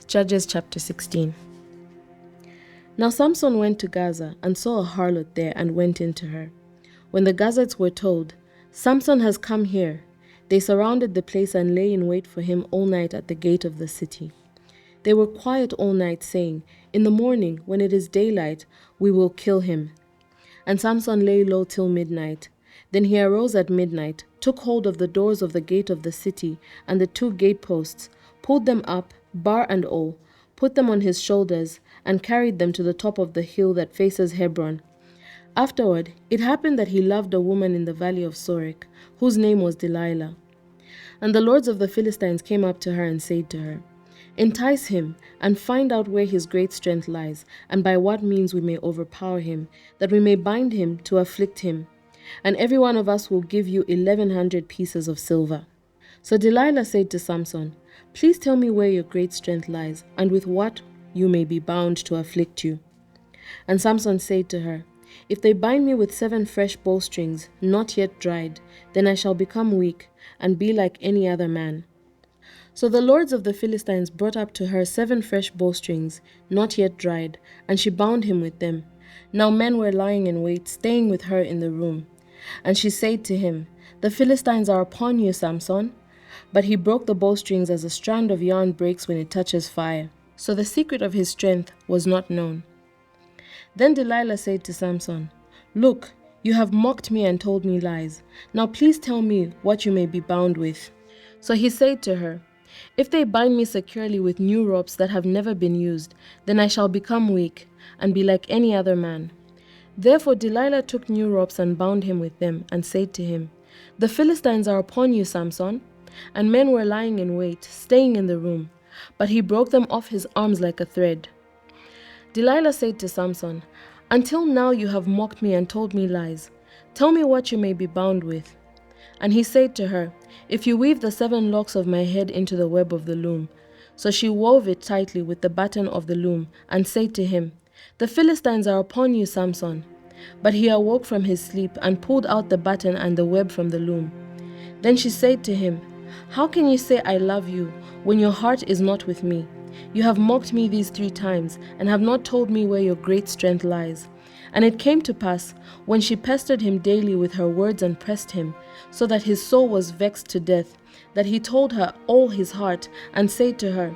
Judges chapter 16. Now Samson went to Gaza and saw a harlot there and went into her. When the Gazites were told, "Samson has come here," they surrounded the place and lay in wait for him all night at the gate of the city. They were quiet all night, saying, "In the morning, when it is daylight, we will kill him." And Samson lay low till midnight. Then he arose at midnight, took hold of the doors of the gate of the city and the 2 gateposts, pulled them up, bar and all, put them on his shoulders, and carried them to the top of the hill that faces Hebron. Afterward, it happened that he loved a woman in the valley of Sorek, whose name was Delilah. And the lords of the Philistines came up to her and said to her, "Entice him, and find out where his great strength lies, and by what means we may overpower him, that we may bind him to afflict him. And every one of us will give you 1,100 pieces of silver." So Delilah said to Samson, "Please tell me where your great strength lies, and with what you may be bound to afflict you." And Samson said to her, "If they bind me with 7 fresh bowstrings, not yet dried, then I shall become weak, and be like any other man." So the lords of the Philistines brought up to her 7 fresh bowstrings, not yet dried, and she bound him with them. Now men were lying in wait, staying with her in the room. And she said to him, "The Philistines are upon you, Samson." But he broke the bowstrings as a strand of yarn breaks when it touches fire. So the secret of his strength was not known. Then Delilah said to Samson, "Look, you have mocked me and told me lies. Now please tell me what you may be bound with." So he said to her, "If they bind me securely with new ropes that have never been used, then I shall become weak and be like any other man." Therefore Delilah took new ropes and bound him with them, and said to him, "The Philistines are upon you, Samson." And men were lying in wait, staying in the room, but he broke them off his arms like a thread. Delilah said to Samson, "Until now you have mocked me and told me lies. Tell me what you may be bound with." And he said to her, "If you weave the 7 locks of my head into the web of the loom." So she wove it tightly with the batten of the loom, and said to him, "The Philistines are upon you, Samson." But he awoke from his sleep and pulled out the batten and the web from the loom. Then she said to him, "How can you say I love you when your heart is not with me? You have mocked me these 3 times and have not told me where your great strength lies." And it came to pass, when she pestered him daily with her words and pressed him, so that his soul was vexed to death, that he told her all his heart, and said to her,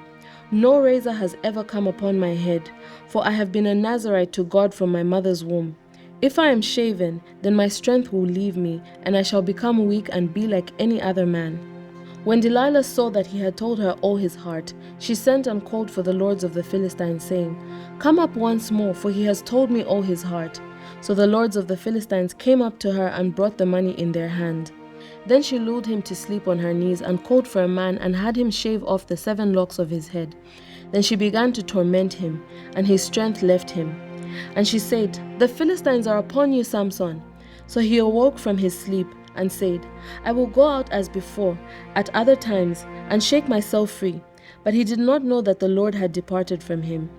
"No razor has ever come upon my head, for I have been a Nazirite to God from my mother's womb. If I am shaven, then my strength will leave me, and I shall become weak and be like any other man." When Delilah saw that he had told her all his heart, she sent and called for the lords of the Philistines, saying, "Come up once more, for he has told me all his heart." So the lords of the Philistines came up to her and brought the money in their hand. Then she lulled him to sleep on her knees and called for a man and had him shave off the 7 locks of his head. Then she began to torment him, and his strength left him. And she said, "The Philistines are upon you, Samson." So he awoke from his sleep and said, "I will go out as before, at other times, and shake myself free." But he did not know that the Lord had departed from him.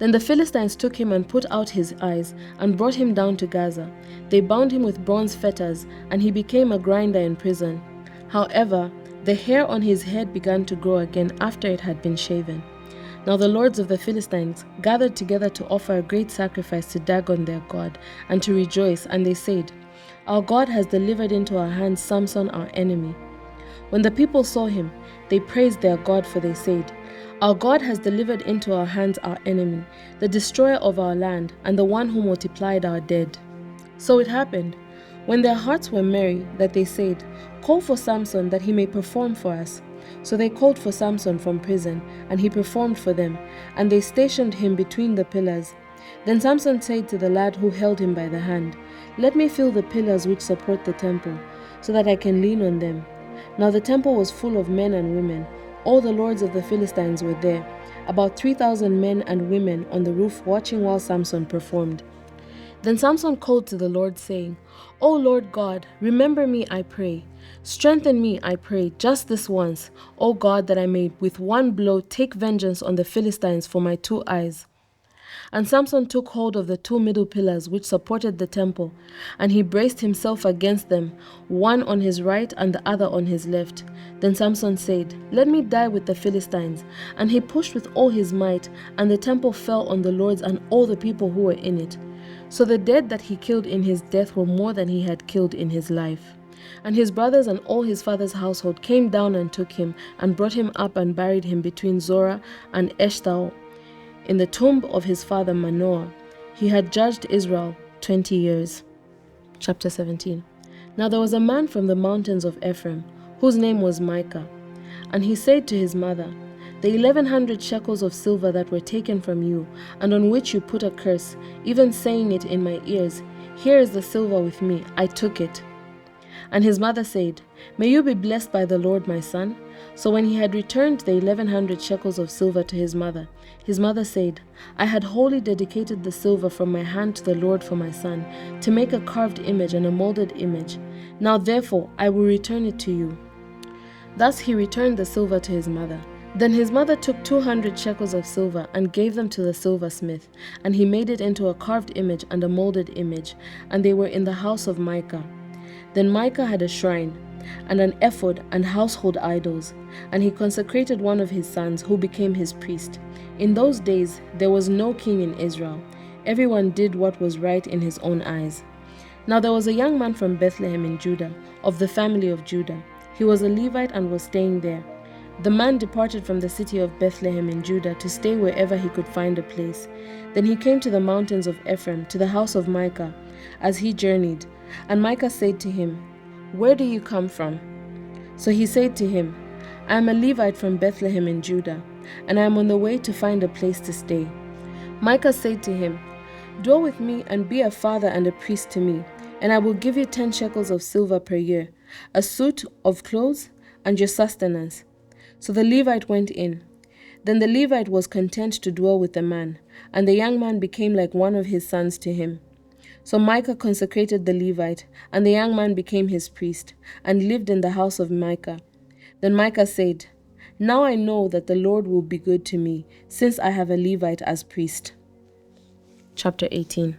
Then the Philistines took him and put out his eyes, and brought him down to Gaza. They bound him with bronze fetters, and he became a grinder in prison. However, the hair on his head began to grow again after it had been shaven. Now the lords of the Philistines gathered together to offer a great sacrifice to Dagon their god, and to rejoice, and they said, "Our God has delivered into our hands Samson our enemy." When the people saw him, they praised their God, for they said, "Our God has delivered into our hands our enemy, the destroyer of our land, and the one who multiplied our dead." So it happened, when their hearts were merry, that they said, "Call for Samson, that he may perform for us." So they called for Samson from prison, and he performed for them, and they stationed him between the pillars. Then Samson said to the lad who held him by the hand, "Let me feel the pillars which support the temple, so that I can lean on them." Now the temple was full of men and women. All the lords of the Philistines were there, about 3,000 men and women on the roof watching while Samson performed. Then Samson called to the Lord, saying, "O Lord God, remember me, I pray. Strengthen me, I pray, just this once, O God, that I may with one blow take vengeance on the Philistines for my 2 eyes." And Samson took hold of the two middle pillars which supported the temple, and he braced himself against them, one on his right and the other on his left. Then Samson said, "Let me die with the Philistines." And he pushed with all his might, and the temple fell on the lords and all the people who were in it. So the dead that he killed in his death were more than he had killed in his life. And his brothers and all his father's household came down and took him, and brought him up and buried him between Zorah and Eshtaol, in the tomb of his father Manoah. He had judged Israel 20 years. Chapter 17. Now there was a man from the mountains of Ephraim, whose name was Micah. And he said to his mother, "The 1100 shekels of silver that were taken from you, and on which you put a curse, even saying it in my ears, here is the silver with me, I took it." And his mother said, "May you be blessed by the Lord, my son." So when he had returned the 1100 shekels of silver to his mother said, "I had wholly dedicated the silver from my hand to the Lord for my son, to make a carved image and a molded image. Now therefore I will return it to you." Thus he returned the silver to his mother. Then his mother took 200 shekels of silver and gave them to the silversmith, and he made it into a carved image and a molded image, and they were in the house of Micah. Then Micah had a shrine, and an ephod and household idols, and he consecrated one of his sons, who became his priest. In those days there was no king in Israel. Everyone did what was right in his own eyes. Now there was a young man from Bethlehem in Judah, of the family of Judah. He was a Levite and was staying there. The man departed from the city of Bethlehem in Judah to stay wherever he could find a place. Then he came to the mountains of Ephraim, to the house of Micah, as he journeyed. And Micah said to him, "Where do you come from?" So he said to him, "I am a Levite from Bethlehem in Judah, and I am on the way to find a place to stay." Micah said to him, "Dwell with me and be a father and a priest to me, and I will give you 10 shekels of silver per year, a suit of clothes, and your sustenance." So the Levite went in. Then the Levite was content to dwell with the man, and the young man became like one of his sons to him. So Micah consecrated the Levite, and the young man became his priest, and lived in the house of Micah. Then Micah said, "Now I know that the Lord will be good to me, since I have a Levite as priest." Chapter 18.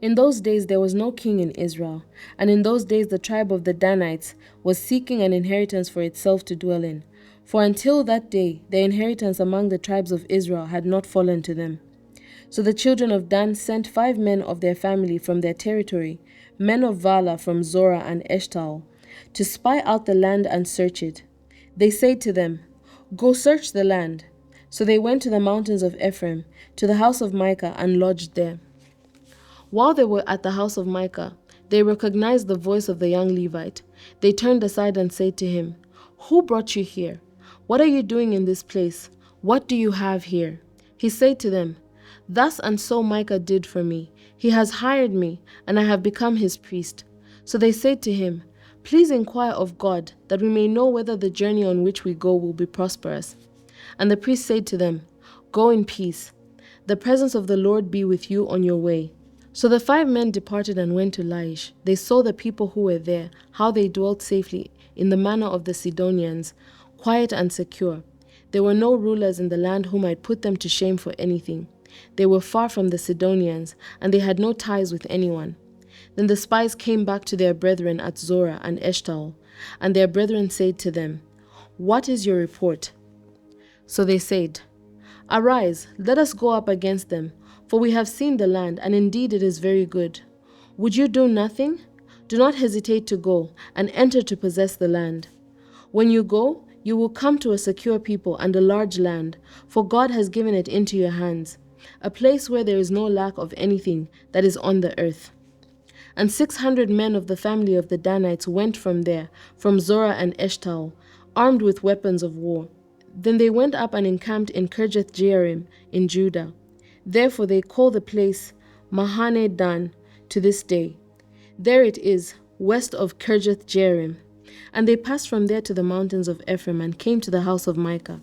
In those days there was no king in Israel, and in those days the tribe of the Danites was seeking an inheritance for itself to dwell in. For until that day the inheritance among the tribes of Israel had not fallen to them. So the children of Dan sent 5 men of their family from their territory, men of valor from Zorah and Eshtaol, to spy out the land and search it. They said to them, "Go search the land." So they went to the mountains of Ephraim, to the house of Micah, and lodged there. While they were at the house of Micah, they recognized the voice of the young Levite. They turned aside and said to him, "Who brought you here? What are you doing in this place? What do you have here?" He said to them, "Thus and so Micah did for me. He has hired me, and I have become his priest." So they said to him, "Please inquire of God, that we may know whether the journey on which we go will be prosperous." And the priest said to them, "Go in peace. The presence of the Lord be with you on your way." So the 5 men departed and went to Laish. They saw the people who were there, how they dwelt safely, in the manner of the Sidonians, quiet and secure. There were no rulers in the land who might put them to shame for anything. They were far from the Sidonians, and they had no ties with anyone. Then the spies came back to their brethren at Zorah and Eshtaol, and their brethren said to them, "What is your report?" So they said, "Arise, let us go up against them, for we have seen the land, and indeed it is very good. Would you do nothing? Do not hesitate to go, and enter to possess the land. When you go, you will come to a secure people and a large land, for God has given it into your hands, a place where there is no lack of anything that is on the earth." And 600 men of the family of the Danites went from there, from Zorah and Eshtaol, armed with weapons of war. Then they went up and encamped in Kirjath Jearim in Judah. Therefore they call the place Mahane Dan to this day. There it is, west of Kirjath Jearim. And they passed from there to the mountains of Ephraim and came to the house of Micah.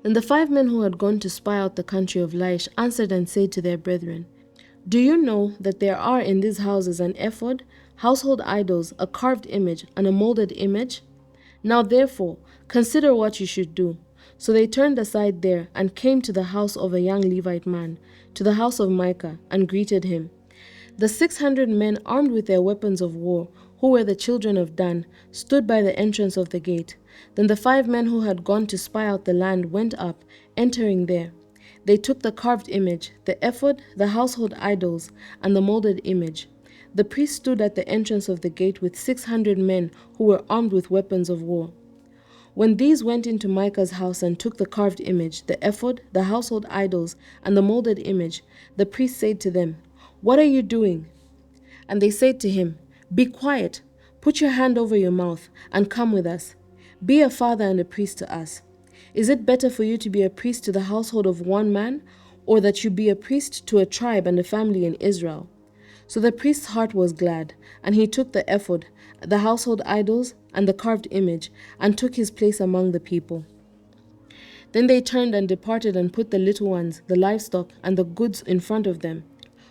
Then the 5 men who had gone to spy out the country of Laish answered and said to their brethren, "Do you know that there are in these houses an ephod, household idols, a carved image, and a molded image? Now therefore, consider what you should do. So they turned aside there and came to the house of a young Levite man, to the house of Micah, and greeted him. The 600 men armed with their weapons of war, who were the children of Dan, stood by the entrance of the gate. Then the 5 men who had gone to spy out the land went up, entering there. They took the carved image, the ephod, the household idols, and the molded image. The priest stood at the entrance of the gate with 600 men who were armed with weapons of war. When these went into Micah's house and took the carved image, the ephod, the household idols, and the molded image, the priest said to them, "What are you doing?" And they said to him, "Be quiet, put your hand over your mouth, and come with us. Be a father and a priest to us. Is it better for you to be a priest to the household of one man, or that you be a priest to a tribe and a family in Israel?" So the priest's heart was glad, and he took the ephod, the household idols, and the carved image, and took his place among the people. Then they turned and departed and put the little ones, the livestock, and the goods in front of them.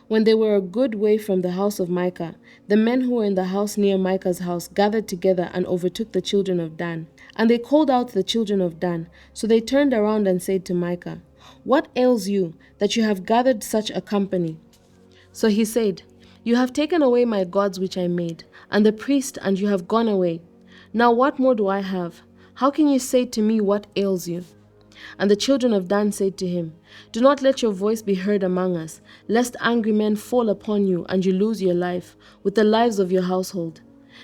When they were a good way from the house of Micah, the men who were in the house near Micah's house gathered together and overtook the children of Dan. And they called out the children of Dan. So they turned around and said to Micah, "What ails you, that you have gathered such a company?" So he said, "You have taken away my gods which I made, and the priest, and you have gone away. Now what more do I have? How can you say to me, what ails you?" And the children of Dan said to him, "Do not let your voice be heard among us, lest angry men fall upon you, and you lose your life, with the lives of your household."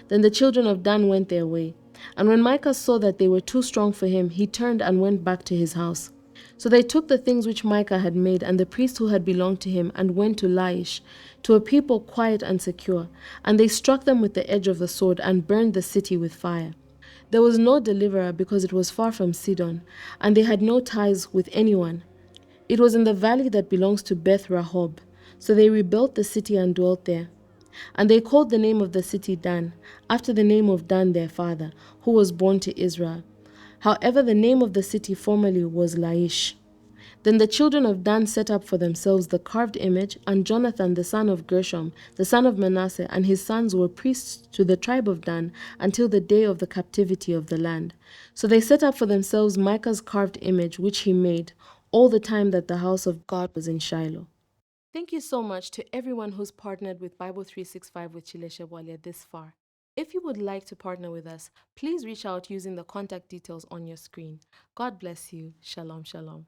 Then the children of Dan went their way. And when Micah saw that they were too strong for him, he turned and went back to his house. So they took the things which Micah had made, and the priest who had belonged to him, and went to Laish, to a people quiet and secure. And they struck them with the edge of the sword, and burned the city with fire. There was no deliverer, because it was far from Sidon, and they had no ties with anyone. It was in the valley that belongs to Beth Rehob. So they rebuilt the city and dwelt there. And they called the name of the city Dan, after the name of Dan their father, who was born to Israel. However, the name of the city formerly was Laish. Then the children of Dan set up for themselves the carved image, and Jonathan the son of Gershom, the son of Manasseh, and his sons were priests to the tribe of Dan until the day of the captivity of the land. So they set up for themselves Micah's carved image, which he made, all the time that the house of God was in Shiloh. Thank you so much to everyone who's partnered with Bible 365 with Chileshe Bwalya this far. If you would like to partner with us, please reach out using the contact details on your screen. God bless you. Shalom, shalom.